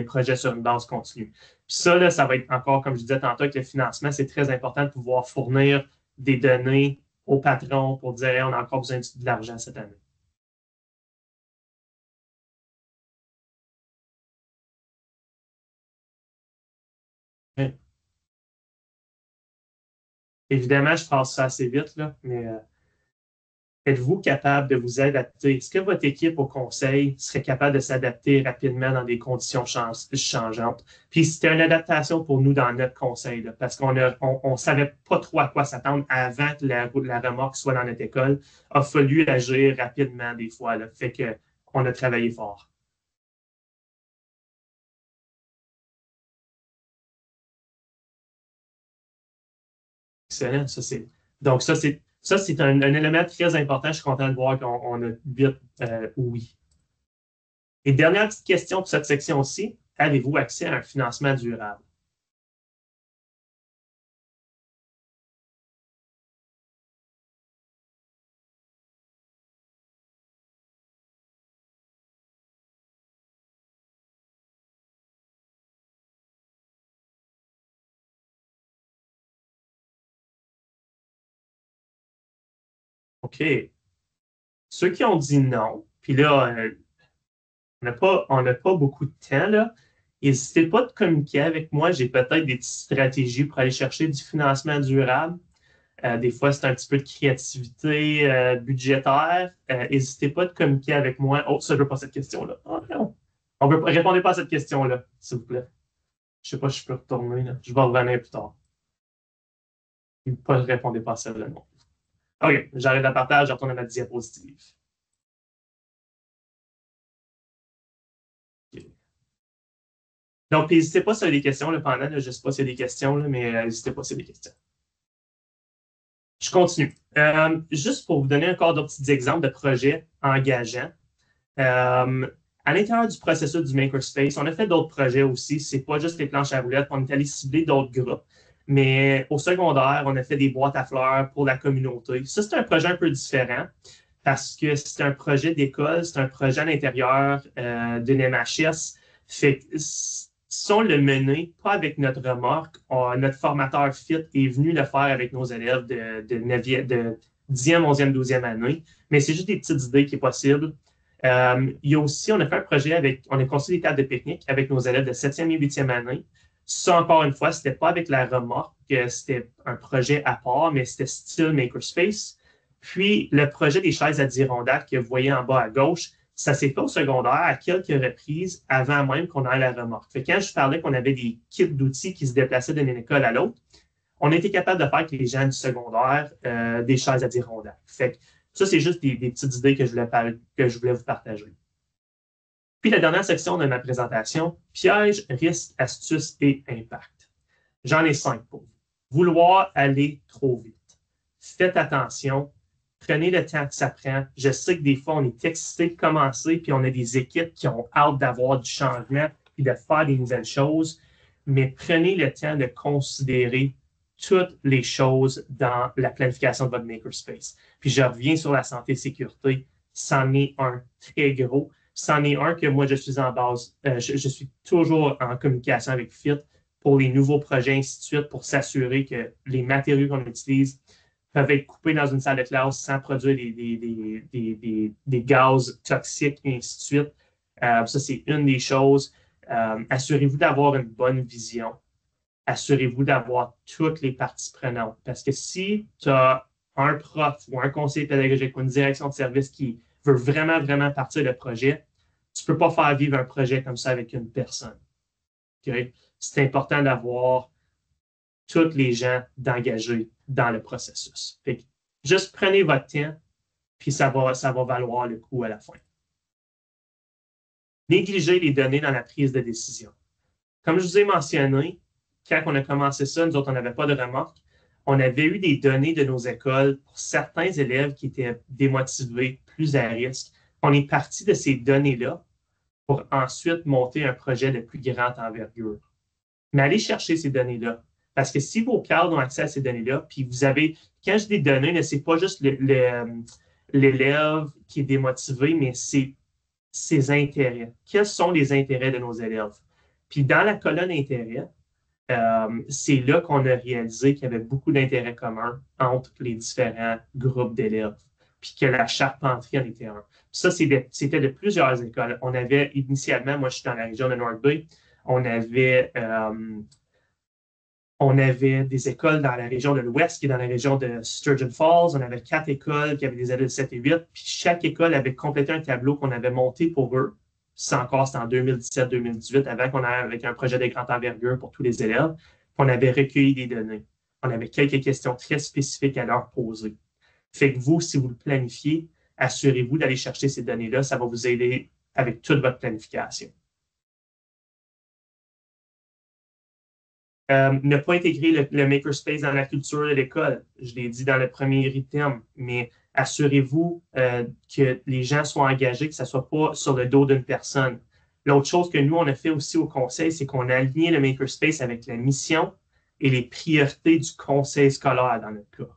projets sur une base continue? Puis ça, là, ça va être encore, comme je disais tantôt, avec le financement, c'est très important de pouvoir fournir des données aux patrons pour dire hey, on a encore besoin de l'argent cette année. Okay. Évidemment, je passe ça assez vite, là, mais êtes-vous capable de vous adapter? Est-ce que votre équipe au conseil serait capable de s'adapter rapidement dans des conditions changeantes? Puis c'était une adaptation pour nous dans notre conseil, là, parce qu'on ne savait pas trop à quoi s'attendre avant que la remorque soit dans notre école. Il a fallu agir rapidement des fois. Là, fait qu'on a travaillé fort. Excellent, Donc, ça, c'est un élément très important. Je suis content de voir qu'on a vite oui. Et dernière petite question pour cette section aussi. Avez-vous accès à un financement durable? OK. Ceux qui ont dit non, puis là, on n'a pas beaucoup de temps, là. N'hésitez pas de communiquer avec moi. J'ai peut-être des petites stratégies pour aller chercher du financement durable. Des fois, c'est un petit peu de créativité budgétaire. N'hésitez pas de communiquer avec moi. Oh, ça, je veux pas cette question-là. Oh, non. Répondez pas à cette question-là, s'il vous plaît. Je sais pas si je peux retourner, là. Je vais revenir plus tard. Répondez pas à celle-là, non. OK, j'arrête le partage, je retourne à ma diapositive. OK. Donc, n'hésitez pas si vous avez des questions là, pendant. Là, je ne sais pas s'il y a des questions, là, mais n'hésitez pas si vous avez des questions. Je continue. Juste pour vous donner encore d'autres petits exemples de projets engageants. À l'intérieur du processus du Makerspace, on a fait d'autres projets aussi. C'est pas juste les planches à roulettes. On est allé cibler d'autres groupes. Mais au secondaire, on a fait des boîtes à fleurs pour la communauté. Ça, c'est un projet un peu différent parce que c'est un projet d'école, c'est un projet à l'intérieur d'une MHS. Fait que si on le menait, pas avec notre remorque, notre formateur FIT est venu le faire avec nos élèves de 10e, 11e, 12e année. Mais c'est juste des petites idées qui sont possibles. Il y a aussi, on a fait un projet on a construit des tables de pique-nique avec nos élèves de 7e et 8e année. Ça, encore une fois, c'était pas avec la remorque, c'était un projet à part, mais c'était style Makerspace. Puis, le projet des chaises Adirondack que vous voyez en bas à gauche, ça s'est fait au secondaire à quelques reprises avant même qu'on ait la remorque. Fait que quand je parlais qu'on avait des kits d'outils qui se déplaçaient d'une école à l'autre, on était capable de faire avec les gens du secondaire des chaises Adirondack. Fait que ça, c'est juste des petites idées que je voulais vous partager. Puis la dernière section de ma présentation, pièges, risques, astuces et impact. J'en ai 5 pour vous. Vouloir aller trop vite. Faites attention. Prenez le temps que ça prend. Je sais que des fois, on est excité de commencer, puis on a des équipes qui ont hâte d'avoir du changement, puis de faire des nouvelles choses. Mais prenez le temps de considérer toutes les choses dans la planification de votre makerspace. Puis je reviens sur la santé et sécurité. C'en est un très gros. C'en est un que moi, je suis en base. Je suis toujours en communication avec FIT pour les nouveaux projets, ainsi de suite, pour s'assurer que les matériaux qu'on utilise peuvent être coupés dans une salle de classe sans produire des gaz toxiques, et ainsi de suite. Ça, c'est une des choses. Assurez-vous d'avoir une bonne vision. Assurez-vous d'avoir toutes les parties prenantes. Parce que si tu as un prof ou un conseiller pédagogique ou une direction de service qui veut vraiment, vraiment partir le projet, tu ne peux pas faire vivre un projet comme ça avec une personne. Okay? C'est important d'avoir tous les gens d'engager dans le processus. Fait que juste prenez votre temps, puis ça va valoir le coup à la fin. Négliger les données dans la prise de décision. Comme je vous ai mentionné, quand on a commencé ça, nous autres, on n'avait pas de remorque. On avait eu des données de nos écoles pour certains élèves qui étaient démotivés, plus à risque. On est parti de ces données-là pour ensuite monter un projet de plus grande envergure. Mais allez chercher ces données-là. Parce que si vos cadres ont accès à ces données-là, puis vous avez, quand je dis des données, ce n'est pas juste l'élève qui est démotivé, mais c'est ses intérêts. Quels sont les intérêts de nos élèves? Puis dans la colonne intérêts, c'est là qu'on a réalisé qu'il y avait beaucoup d'intérêts communs entre les différents groupes d'élèves, puis que la charpenterie en était un. Ça, c'était de plusieurs écoles. On avait initialement, moi je suis dans la région de North Bay, on avait des écoles dans la région de l'Ouest, qui est dans la région de Sturgeon Falls. On avait 4 écoles qui avaient des élèves de 7 et 8. Puis chaque école avait complété un tableau qu'on avait monté pour eux. Ça encore, c'était en 2017-2018, avant qu'on aille avec un projet de grande envergure pour tous les élèves. Puis on avait recueilli des données. On avait quelques questions très spécifiques à leur poser. Fait que vous, si vous le planifiez, assurez-vous d'aller chercher ces données-là. Ça va vous aider avec toute votre planification. Ne pas intégrer le makerspace dans la culture de l'école. Je l'ai dit dans le premier item, mais assurez-vous que les gens soient engagés, que ça ne soit pas sur le dos d'une personne. L'autre chose que nous, on a fait aussi au conseil, c'est qu'on a aligné le makerspace avec la mission et les priorités du conseil scolaire dans notre cas.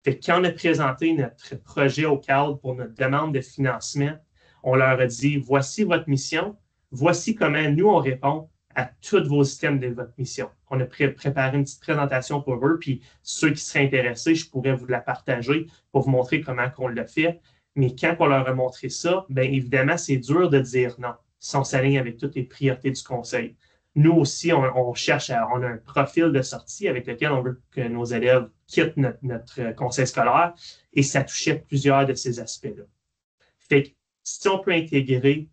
Fait que quand on a présenté notre projet au cadre pour notre demande de financement, on leur a dit, voici votre mission, voici comment nous, on répond à tous vos systèmes de votre mission. On a préparé une petite présentation pour eux, puis ceux qui seraient intéressés, je pourrais vous la partager pour vous montrer comment on le fait. Mais quand on leur a montré ça, bien évidemment, c'est dur de dire non, si on s'aligne avec toutes les priorités du conseil. Nous aussi, on a un profil de sortie avec lequel on veut que nos élèves quittent notre conseil scolaire et ça touchait plusieurs de ces aspects-là. Fait que si on peut intégrer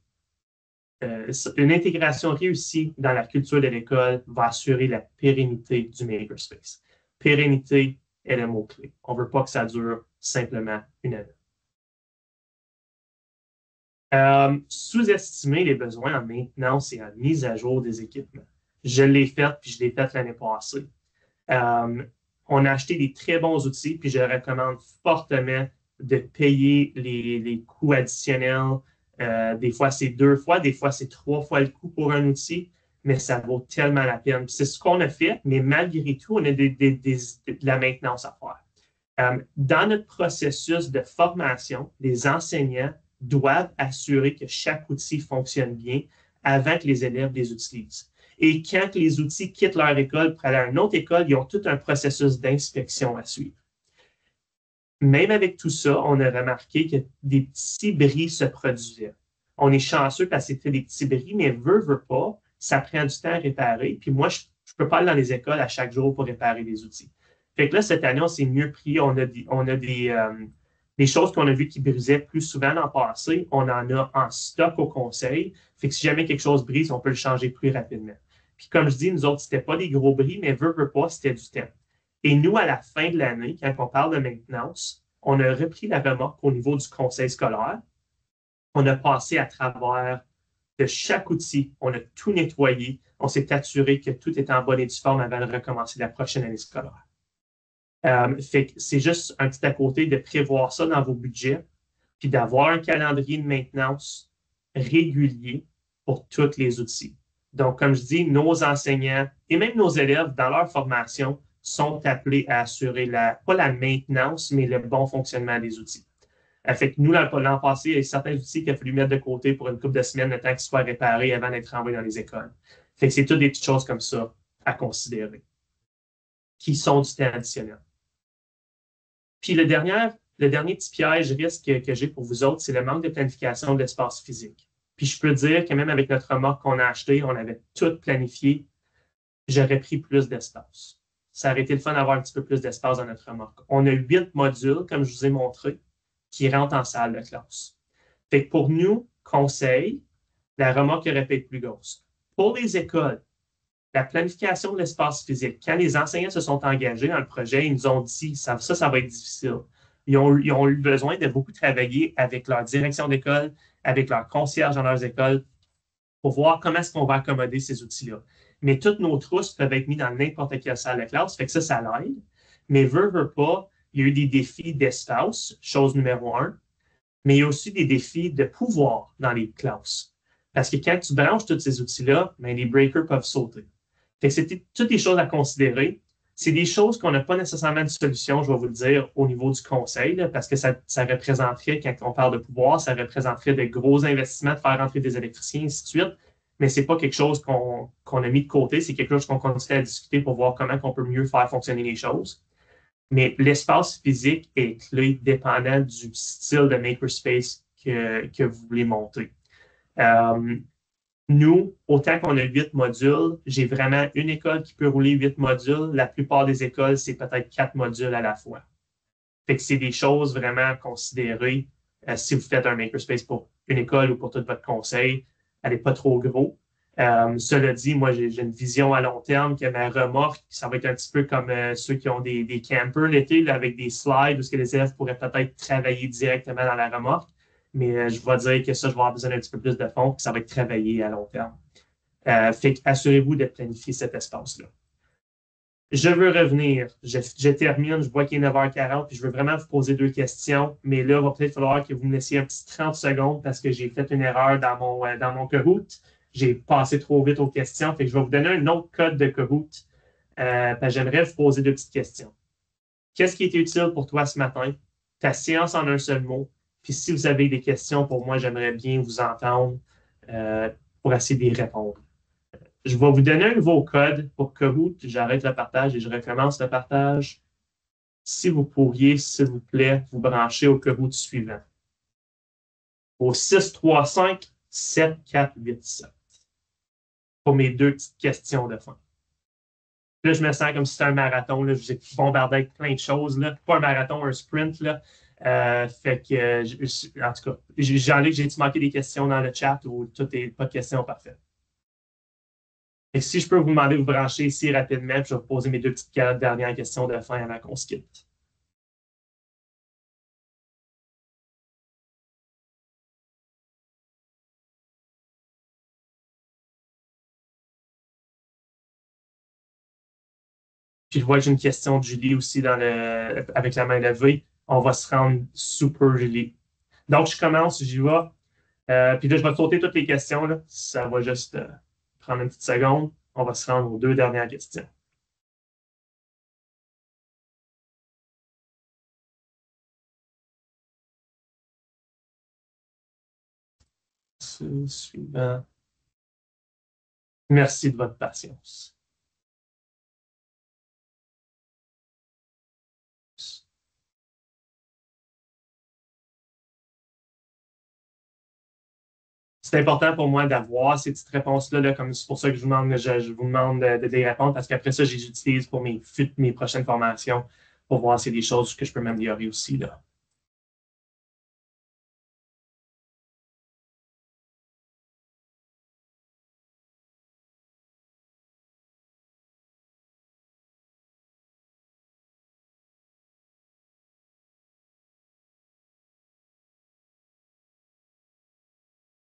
une intégration réussie dans la culture de l'école va assurer la pérennité du makerspace. Pérennité est le mot-clé. On ne veut pas que ça dure simplement une année. Sous-estimer les besoins en maintenance et en mise à jour des équipements. Je l'ai fait, puis je l'ai fait l'année passée. On a acheté des très bons outils, puis je recommande fortement de payer les coûts additionnels. Des fois, c'est 2 fois, des fois, c'est 3 fois le coût pour un outil, mais ça vaut tellement la peine. C'est ce qu'on a fait, mais malgré tout, on a de la maintenance à faire. Dans notre processus de formation, les enseignants doivent assurer que chaque outil fonctionne bien avant que les élèves les utilisent. Et quand les outils quittent leur école pour aller à une autre école, ils ont tout un processus d'inspection à suivre. Même avec tout ça, on a remarqué que des petits bris se produisaient. On est chanceux parce que c'était des petits bris, mais veut pas, ça prend du temps à réparer. Puis moi, je ne peux pas aller dans les écoles à chaque jour pour réparer des outils. Fait que là, cette année, on s'est mieux pris. On a des choses qu'on a vues qui brisaient plus souvent l'an passé. On en a en stock au conseil. Fait que si jamais quelque chose brise, on peut le changer plus rapidement. Puis comme je dis, nous autres, c'était pas des gros bris, mais veut pas, c'était du temps. Et nous, à la fin de l'année, quand on parle de maintenance, on a repris la remorque au niveau du conseil scolaire. On a passé à travers de chaque outil. On a tout nettoyé. On s'est assuré que tout était en bonne et due forme avant de recommencer la prochaine année scolaire. Fait que c'est juste un petit à côté de prévoir ça dans vos budgets, puis d'avoir un calendrier de maintenance régulier pour tous les outils. Donc, comme je dis, nos enseignants et même nos élèves, dans leur formation, sont appelés à assurer pas la maintenance, mais le bon fonctionnement des outils. Fait que nous, l'an passé, il y a certains outils qu'il a fallu mettre de côté pour une couple de semaines, le temps qu'ils soient réparés avant d'être envoyés dans les écoles. Fait que c'est toutes des petites choses comme ça à considérer, qui sont du temps additionnel. Puis le dernier petit piège risque que j'ai pour vous autres, c'est le manque de planification de l'espace physique. Puis je peux dire que même avec notre remorque qu'on a acheté, on avait tout planifié, j'aurais pris plus d'espace. Ça aurait été le fun d'avoir un petit peu plus d'espace dans notre remorque. On a 8 modules, comme je vous ai montré, qui rentrent en salle de classe. Fait que pour nous, conseil, la remorque aurait pu être plus grosse. Pour les écoles, la planification de l'espace physique. Quand les enseignants se sont engagés dans le projet, ils nous ont dit ça va être difficile. Ils ont eu besoin de beaucoup travailler avec leur direction d'école, avec leurs concierges dans leurs écoles, pour voir comment est-ce qu'on va accommoder ces outils-là. Mais toutes nos trousses peuvent être mises dans n'importe quelle salle de classe, fait que ça l'aide. Mais veut pas, il y a eu des défis d'espace, chose numéro un, mais il y a aussi des défis de pouvoir dans les classes. Parce que quand tu branches tous ces outils-là, ben, les breakers peuvent sauter. Fait que c'était toutes des choses à considérer. C'est des choses qu'on n'a pas nécessairement de solution, je vais vous le dire, au niveau du conseil, là, parce que ça représenterait, quand on parle de pouvoir, ça représenterait de gros investissements de faire rentrer des électriciens, et ainsi de suite. Mais ce n'est pas quelque chose qu'on a mis de côté, c'est quelque chose qu'on continue à discuter pour voir comment on peut mieux faire fonctionner les choses. Mais l'espace physique est clé dépendant du style de makerspace que vous voulez monter. Euh, Nous, autant qu'on a 8 modules, j'ai vraiment une école qui peut rouler 8 modules. La plupart des écoles, c'est peut-être 4 modules à la fois. Fait que c'est des choses vraiment à considérer si vous faites un makerspace pour une école ou pour tout votre conseil. Elle n'est pas trop gros. Cela dit, moi, j'ai une vision à long terme que ma remorque, ça va être un petit peu comme ceux qui ont des campers l'été, là, avec des slides où ce que les élèves pourraient peut-être travailler directement dans la remorque. Mais je vais dire que ça, je vais avoir besoin d'un petit peu plus de fonds, puis ça va être travaillé à long terme. Fait assurez-vous de planifier cet espace-là. Je veux revenir. Je termine. Je vois qu'il est 9h40, puis je veux vraiment vous poser 2 questions. Mais là, il va peut-être falloir que vous me laissiez un petit 30 secondes parce que j'ai fait une erreur dans mon Kahoot. J'ai passé trop vite aux questions. Fait que je vais vous donner un autre code de Kahoot. Parce que j'aimerais vous poser 2 petites questions. Qu'est-ce qui était utile pour toi ce matin? Ta séance en un seul mot. Puis si vous avez des questions pour moi, j'aimerais bien vous entendre euh, pour essayer d'y répondre. Je vais vous donner un nouveau code pour Kahoot. J'arrête le partage et je recommence le partage. Si vous pourriez, s'il vous plaît, vous brancher au Kahoot suivant. Au 635-7487 pour mes 2 petites questions de fin. Là, je me sens comme si c'était un marathon. Là. Je vous ai bombardé avec plein de choses. Là. Pas un marathon, un sprint. Là. Fait que, en tout cas, j'ai-tu manqué des questions dans le chat ou tout est pas de questions parfaites? Et si je peux vous demander de vous brancher ici rapidement, puis je vais vous poser mes 2 petites dernières questions de fin avant qu'on se quitte. Puis je vois que j'ai une question de Julie aussi avec la main levée. On va se rendre super Julie. Donc, je commence, j'y vais. Puis là, je vais sauter toutes les questions. Là. Ça va juste prendre une petite seconde. On va se rendre aux deux dernières questions. Suivant. Merci de votre patience. C'est important pour moi d'avoir ces petites réponses-là, là, comme c'est pour ça que je vous demande de les répondre, parce qu'après ça, je les utilise pour mes prochaines formations pour voir si c'est des choses que je peux m'améliorer aussi. Là.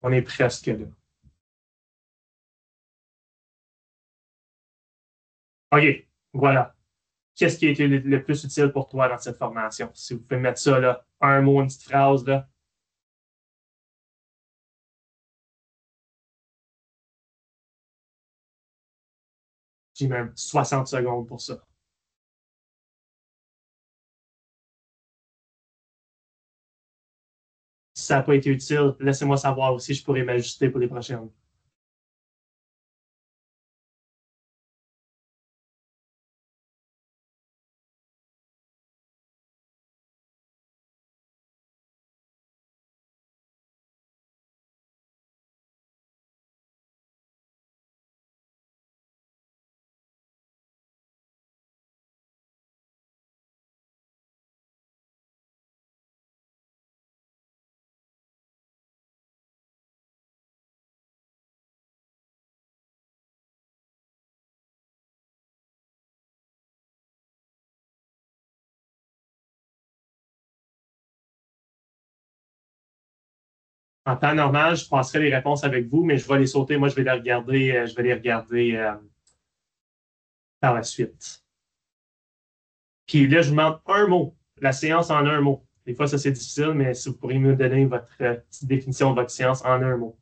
On est presque là. OK, voilà. Qu'est-ce qui a été le plus utile pour toi dans cette formation? Si vous pouvez mettre ça, là, un mot, une petite phrase, là. J'ai même 60 secondes pour ça. Si ça n'a pas été utile, laissez-moi savoir aussi, je pourrais m'ajuster pour les prochaines. En temps normal, je passerai les réponses avec vous, mais je vais les sauter. Moi, je vais les regarder par la suite. Puis là, je vous demande un mot. La séance en un mot. Des fois, ça, c'est difficile, mais si vous pourriez me donner votre petite définition de votre séance en un mot.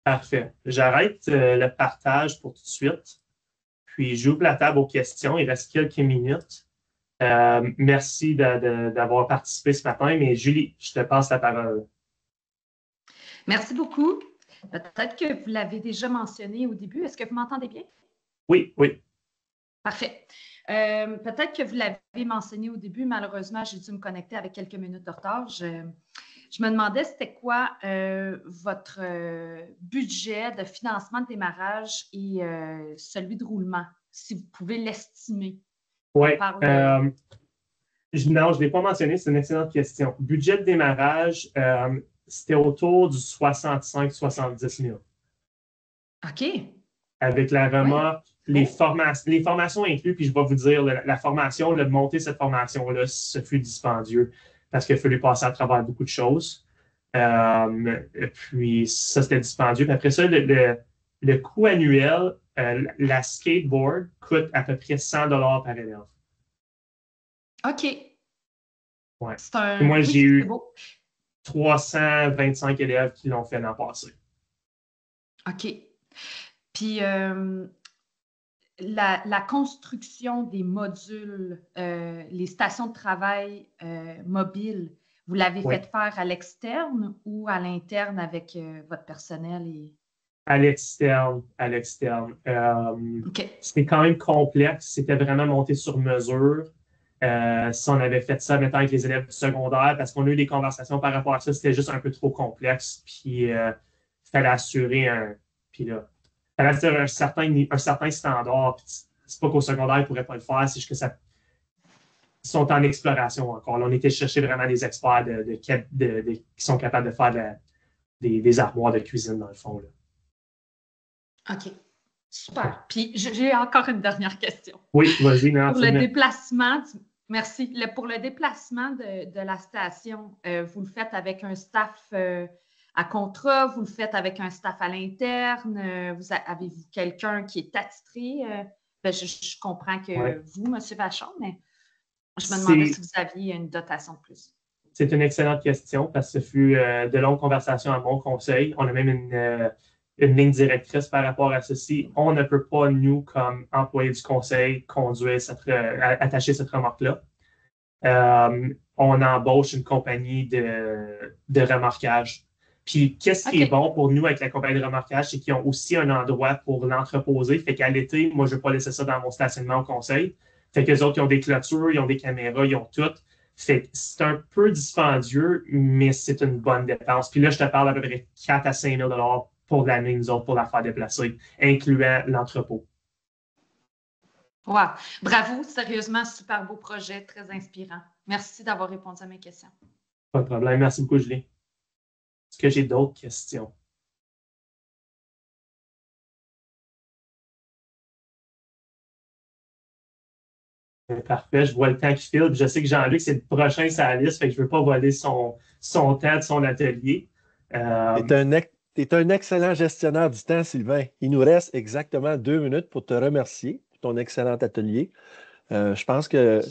Parfait. J'arrête le partage pour tout de suite. Puis j'ouvre la table aux questions. Il reste quelques minutes. Merci d'avoir participé ce matin. Mais Julie, je te passe la parole. Merci beaucoup. Peut-être que vous l'avez déjà mentionné au début. Est-ce que vous m'entendez bien? Oui, oui. Parfait. Peut-être que vous l'avez mentionné au début. Malheureusement, j'ai dû me connecter avec quelques minutes de retard. Je me demandais c'était quoi votre budget de financement de démarrage et celui de roulement, si vous pouvez l'estimer. Oui. Non, je ne l'ai pas mentionné, c'est une excellente question. Budget de démarrage, c'était autour du 65-70 000. OK. Avec la remorque, les formations incluses, puis je vais vous dire, la formation, le monter cette formation-là, ce fut dispendieux parce qu'il a fallu passer à travers beaucoup de choses. Puis ça, c'était dispendieux. Puis après ça, le coût annuel, la skateboard coûte à peu près 100 par élève. OK. Ouais. Puis moi, j'ai eu 325 élèves qui l'ont fait l'an passé. OK. Puis la construction des modules, les stations de travail mobiles, vous l'avez fait faire à l'externe ou à l'interne avec votre personnel? À l'externe, à l'externe. Okay. C'était quand même complexe. C'était vraiment monté sur mesure. Si on avait fait ça, mettons, avec les élèves du secondaire, parce qu'on a eu des conversations par rapport à ça, c'était juste un peu trop complexe. Puis, il fallait assurer un certain standard. C'est pas qu'au secondaire, ils ne pourraient pas le faire, c'est juste que sont en exploration encore. Là, on était chercher vraiment des experts qui sont capables de faire des armoires de cuisine, dans le fond. Là. OK. Super. Puis, j'ai encore une dernière question. Oui, vas-y. Pour le déplacement, merci. Pour le déplacement de la station, vous le faites avec un staff à contrat, vous le faites avec un staff à l'interne, avez-vous quelqu'un qui est attitré? Je comprends que vous, M. Vachon, mais je me demandais si vous aviez une dotation de plus. C'est une excellente question parce que ce fut de longues conversations à mon conseil. On a même une ligne directrice par rapport à ceci. On ne peut pas, nous, comme employés du conseil, attacher cette remorque-là. On embauche une compagnie de remorquage. Puis, qu'est-ce qui est bon pour nous avec la compagnie de remorquage, c'est qu'ils ont aussi un endroit pour l'entreposer. Fait qu'à l'été, moi, je ne vais pas laisser ça dans mon stationnement au conseil. Fait qu'eux autres, ils ont des clôtures, ils ont des caméras, ils ont tout. Fait que c'est un peu dispendieux, mais c'est une bonne dépense. Puis là, je te parle à peu près 4 à 5 000 $ pour l'année, nous autres, pour la faire déplacer, incluant l'entrepôt. Wow! Bravo! Sérieusement, super beau projet, très inspirant. Merci d'avoir répondu à mes questions. Pas de problème. Merci beaucoup, Julie. Est-ce que j'ai d'autres questions? Parfait, je vois le temps qui file. Je sais que Jean-Luc, c'est le prochain sur la liste, fait que je ne veux pas voler son temps de son atelier. Tu es un excellent gestionnaire du temps, Sylvain. Il nous reste exactement 2 minutes pour te remercier pour ton excellent atelier. Je pense qu'il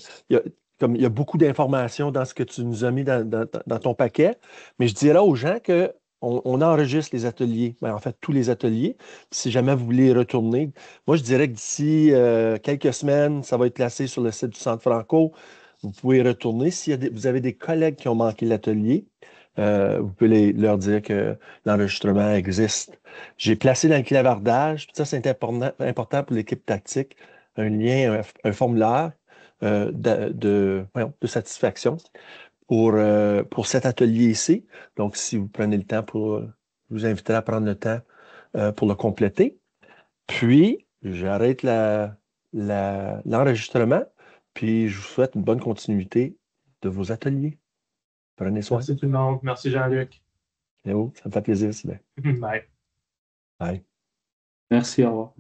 y a beaucoup d'informations dans ce que tu nous as mis dans ton paquet, mais je dirais aux gens qu'on enregistre les ateliers, en fait tous les ateliers. Si jamais vous voulez y retourner, moi je dirais que d'ici quelques semaines, ça va être placé sur le site du Centre Franco. Vous pouvez y retourner. Si vous avez des collègues qui ont manqué l'atelier, vous pouvez leur dire que l'enregistrement existe. J'ai placé dans le clavardage, ça c'est important pour l'équipe tactique, un lien, un formulaire de satisfaction pour cet atelier ici. Donc, si vous prenez le temps je vous inviterai à prendre le temps pour le compléter. Puis, j'arrête l'enregistrement, puis je vous souhaite une bonne continuité de vos ateliers. Prenez soin. Merci tout le monde. Merci Jean-Luc. Léo, ça me fait plaisir, Sylvain. Bye. Bye. Merci, au revoir.